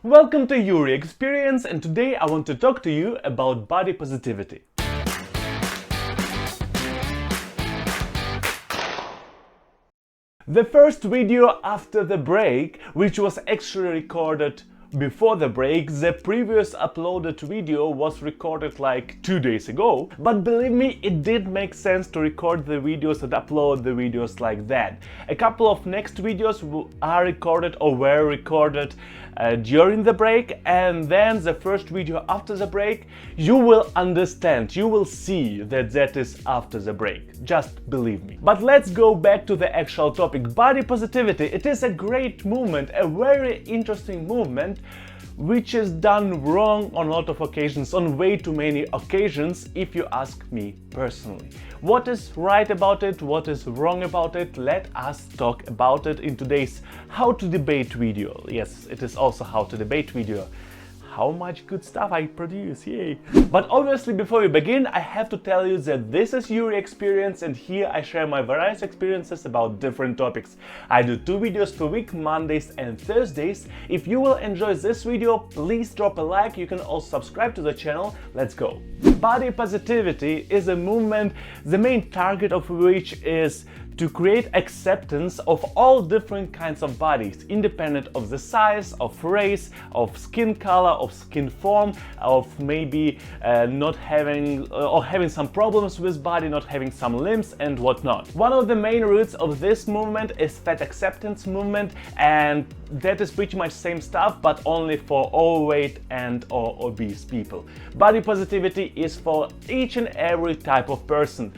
Welcome to Yury Experience, and today I want to talk to you about body positivity. The first video after the break, which was actually recorded before the break, the previous uploaded video was recorded like 2 days ago, but believe me, it did make sense to record the videos and upload the videos like that. A couple of next videos are recorded or were recorded during the break, and then the first video after the break, you will understand, you will see that that is after the break. Just believe me. But let's go back to the actual topic. Body positivity. It is a great movement, a very interesting movement, which is done wrong on a lot of occasions, on way too many occasions, if you ask me personally. What is right about it? What is wrong about it? Let us talk about it in today's How to Debate video. Yes, it is also How to Debate video. How much good stuff I produce, yay! But obviously, before we begin, I have to tell you that this is Yury Experience, and here I share my various experiences about different topics. I do 2 videos per week, Mondays and Thursdays. If you will enjoy this video, please drop a like. You can also subscribe to the channel. Let's go! Body positivity is a movement, the main target of which is to create acceptance of all different kinds of bodies, independent of the size, of race, of skin color, of skin form, of maybe not having or having some problems with body, not having some limbs and whatnot. One of the main roots of this movement is fat acceptance movement, and that is pretty much same stuff, but only for overweight and or obese people. Body positivity is for each and every type of person.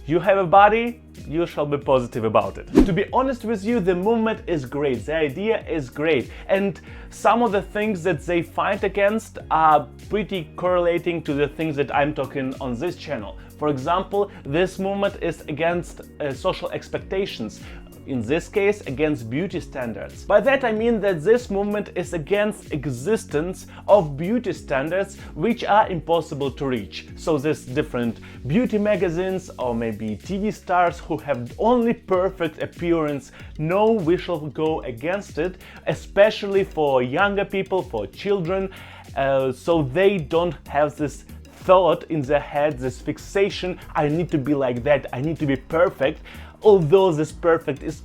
You have a body, you shall be positive about it. To be honest with you, the movement is great, the idea is great, and some of the things that they fight against are pretty correlating to the things that I'm talking on this channel. For example, this movement is against social expectations. In this case, against beauty standards. By that I mean that this movement is against existence of beauty standards which are impossible to reach. So there's different beauty magazines or maybe TV stars who have only perfect appearance. No, we shall go against it, especially for younger people, for children, so they don't have this thought in their head, this fixation, I need to be like that, I need to be perfect, although this perfect is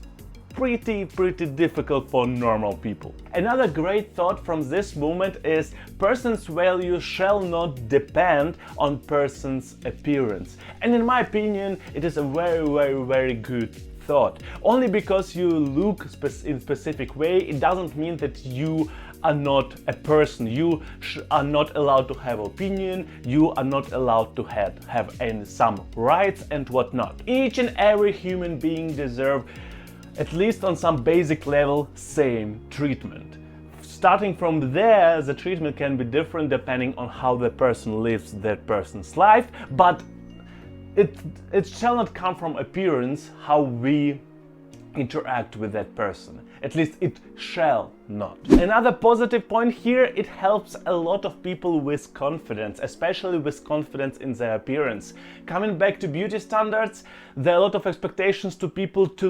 pretty difficult for normal people. Another great thought from this movement is person's value shall not depend on person's appearance. And in my opinion, it is a very good thought. Only because you look in specific way, it doesn't mean that you are not a person. You are not allowed to have opinion, you are not allowed to have some rights and whatnot. Each and every human being deserves, at least on some basic level, same treatment. Starting from there, the treatment can be different depending on how the person lives that person's life, but it shall not come from appearance how we interact with that person. At least it shall not. Another positive point here, it helps a lot of people with confidence, especially with confidence in their appearance. Coming back to beauty standards, there are a lot of expectations to people to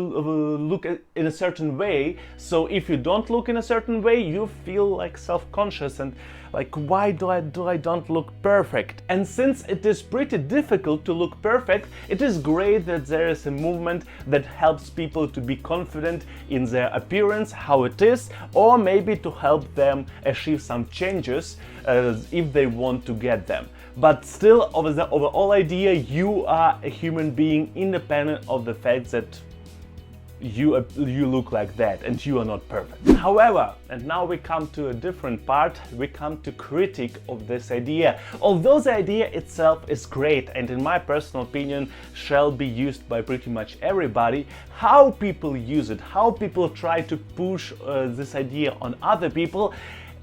look in a certain way. So if you don't look in a certain way, you feel like self-conscious and like, why do I don't look perfect? And since it is pretty difficult to look perfect, it is great that there is a movement that helps people to be confident in their appearance, how it is, or maybe to help them achieve some changes if they want to get them. But still, over the overall idea, you are a human being independent of the fact that you look like that and you are not perfect. However, and now we come to a different part, we come to critique of this idea. Although the idea itself is great and in my personal opinion shall be used by pretty much everybody, how people use it, how people try to push this idea on other people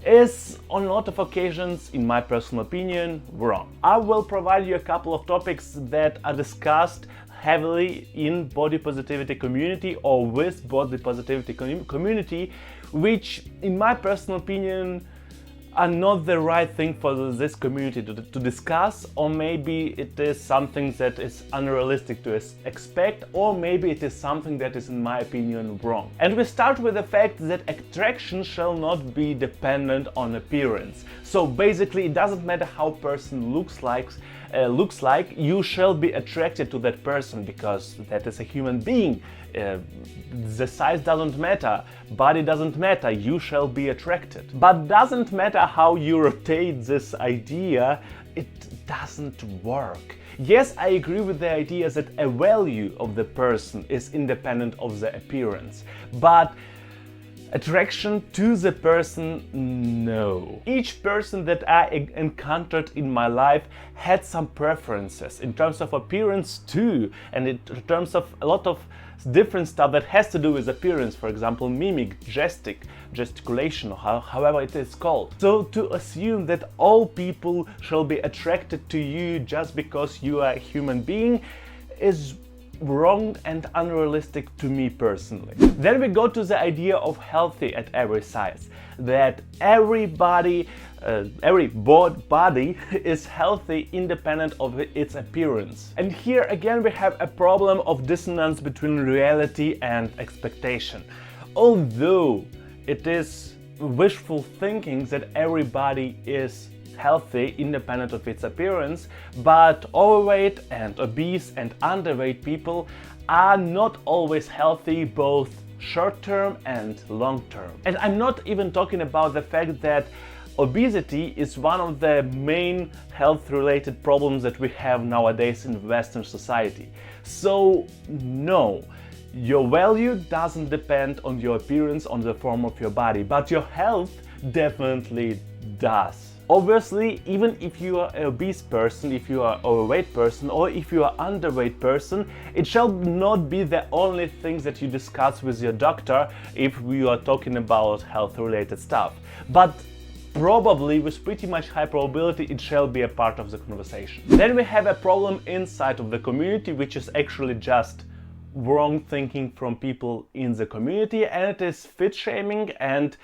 is on a lot of occasions, in my personal opinion, wrong. I will provide you a couple of topics that are discussed heavily in body positivity community or with body positivity community, which in my personal opinion are not the right thing for this community to discuss, or maybe it is something that is unrealistic to expect, or maybe it is something that is, in my opinion, wrong. And we start with the fact that attraction shall not be dependent on appearance. So basically it doesn't matter how a person looks like, you shall be attracted to that person because that is a human being. The size doesn't matter, body doesn't matter, you shall be attracted. But doesn't matter how you rotate this idea, it doesn't work. Yes, I agree with the idea that a value of the person is independent of the appearance, but attraction to the person, no. Each person that I encountered in my life had some preferences in terms of appearance too, and in terms of a lot of different stuff that has to do with appearance, for example, mimic, gesticulation, or however it is called. So to assume that all people shall be attracted to you just because you are a human being is wrong and unrealistic to me personally. Then we go to the idea of healthy at every size, that every body is healthy independent of its appearance. And here again we have a problem of dissonance between reality and expectation. Although it is wishful thinking that everybody is healthy independent of its appearance, but overweight and obese and underweight people are not always healthy, both short-term and long-term. And I'm not even talking about the fact that obesity is one of the main health-related problems that we have nowadays in Western society. So no, your value doesn't depend on your appearance, on the form of your body, but your health definitely does. Obviously, even if you are an obese person, if you are an overweight person, or if you are an underweight person, it shall not be the only things that you discuss with your doctor if we are talking about health-related stuff. But probably, with pretty much high probability, it shall be a part of the conversation. Then we have a problem inside of the community, which is actually just wrong thinking from people in the community, and it is fit shaming and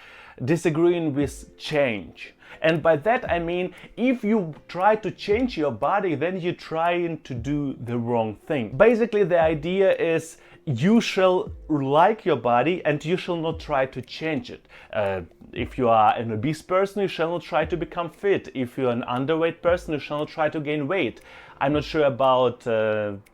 disagreeing with change. And by that I mean, if you try to change your body, then you're trying to do the wrong thing. Basically, the idea is you shall like your body and you shall not try to change it. If you are an obese person, you shall not try to become fit. If you're an underweight person, you shall not try to gain weight. I'm not sure about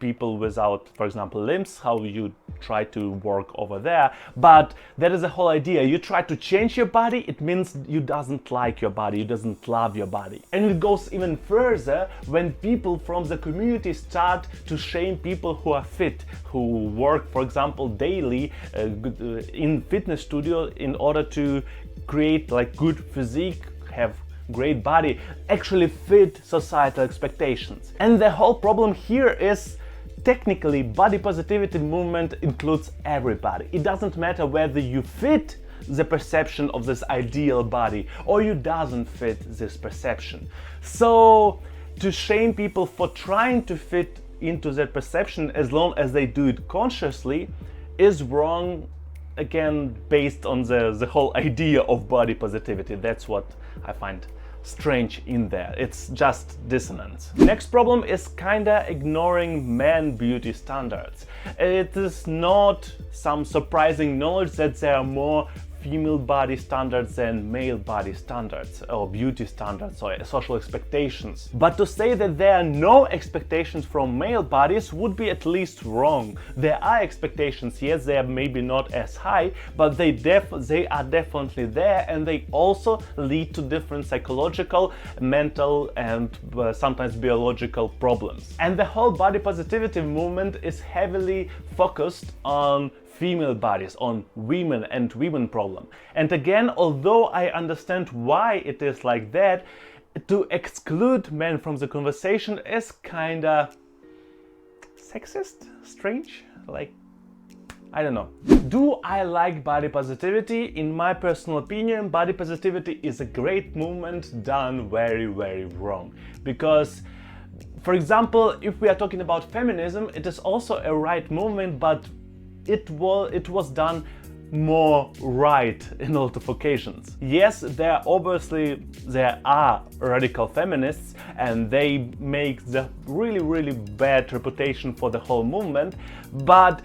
people without, for example, limbs, how you try to work over there, but that is the whole idea. You try to change your body, it means you doesn't like your body, you doesn't love your body. And it goes even further when people from the community start to shame people who are fit, who work, for example, daily in fitness studio in order to create like good physique, have great body, actually fit societal expectations. And the whole problem here is technically body positivity movement includes everybody. It doesn't matter whether you fit the perception of this ideal body or you doesn't fit this perception. So to shame people for trying to fit into that perception as long as they do it consciously is wrong, again based on the whole idea of body positivity. That's what I find strange in there. It's just dissonance. Next problem is kinda ignoring men beauty standards. It is not some surprising knowledge that there are more female body standards than male body standards, or beauty standards, or social expectations. But to say that there are no expectations from male bodies would be at least wrong. There are expectations, yes, they are maybe not as high, but they are definitely there, and they also lead to different psychological, mental, and sometimes biological problems. And the whole body positivity movement is heavily focused on female bodies, on women and women problem. And again, although I understand why it is like that, to exclude men from the conversation is kinda sexist, strange, like, I don't know. Do I like body positivity? In my personal opinion, body positivity is a great movement done very, very wrong. Because, for example, if we are talking about feminism, it is also a right movement, but it was done more right in a lot of occasions. Yes, there are radical feminists, and they make the really bad reputation for the whole movement, but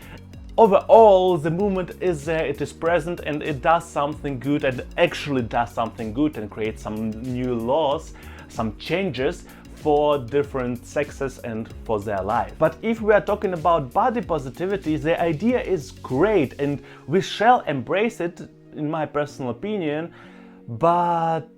overall the movement is there, it is present, and it does something good, and actually does something good and creates some new laws, some changes for different sexes and for their life. But if we are talking about body positivity, the idea is great and we shall embrace it, in my personal opinion, but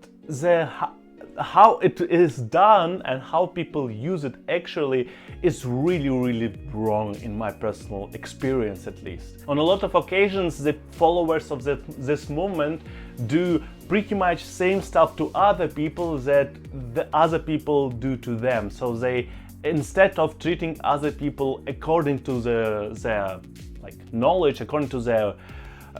how it is done and how people use it actually is really wrong, in my personal experience at least. On a lot of occasions, the followers of this movement do pretty much same stuff to other people that the other people do to them. So they, instead of treating other people according to their knowledge, according to their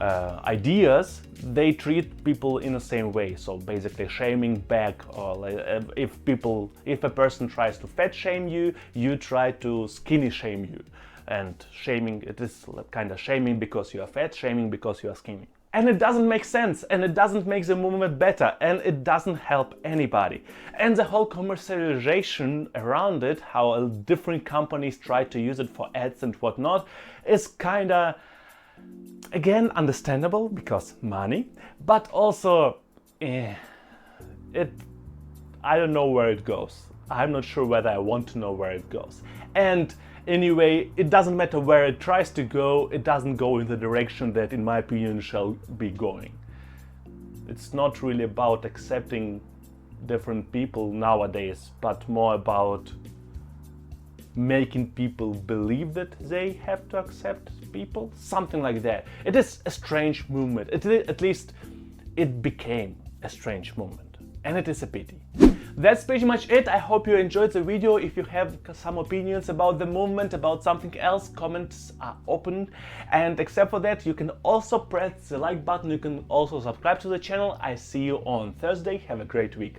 ideas, they treat people in the same way. So basically shaming back, or if a person tries to fat shame you, you try to skinny shame you. And shaming, it is kind of shaming because you are fat, shaming because you are skinny. And it doesn't make sense, and it doesn't make the movement better, and it doesn't help anybody. And the whole commercialization around it, how different companies try to use it for ads and whatnot, is kinda, again, understandable because money, but also I don't know where it goes. I'm not sure whether I want to know where it goes. And anyway, it doesn't matter where it tries to go, it doesn't go in the direction that, in my opinion, shall be going. It's not really about accepting different people nowadays, but more about making people believe that they have to accept people, something like that. It is a strange movement. At least it became a strange movement, and it is a pity. That's pretty much it. I hope you enjoyed the video. If you have some opinions about the movement, about something else, comments are open. And except for that, you can also press the like button. You can also subscribe to the channel. I see you on Thursday. Have a great week.